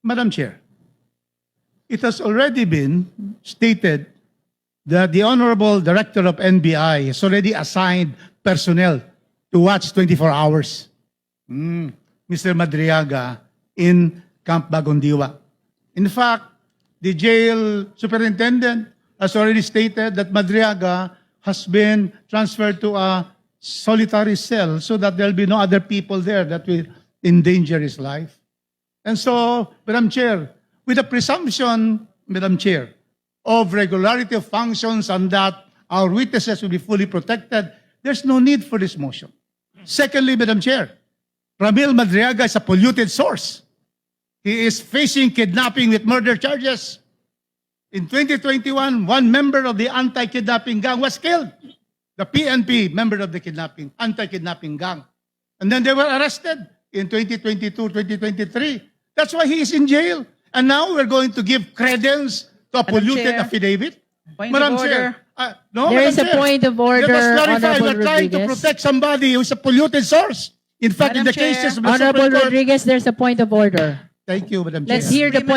Madam Chair, it has already been stated that the Honorable Director of NBI has already assigned personnel to watch 24 hours. Mr. Madriaga in Camp Bagondiwa. In fact, the jail superintendent has already stated that Madriaga has been transferred to a solitary cell so that there'll be no other people there that will endanger his life. And so, Madam Chair, with the presumption, Madam Chair, of regularity of functions and that our witnesses will be fully protected, there's no need for this motion. Secondly, Madam Chair, Ramil Madriaga is a polluted source. He is facing kidnapping with murder charges. In 2021, one member of the anti-kidnapping gang was killed. The PNP member of the anti-kidnapping gang. And then they were arrested in 2022, 2023. That's why he is in jail. And now we're going to give credence to a polluted Chair. affidavit. Point Madam of Chair, order. no, There Madam is a Chair. point of order, Let us clarify, Honorable we're trying to Rodriguez. protect somebody who is a polluted source. In fact, in Madam the cases Chair. of the Honorable Supreme Court. Rodriguez, there's a point of order. Thank you, Madam Chair. Let's hear the point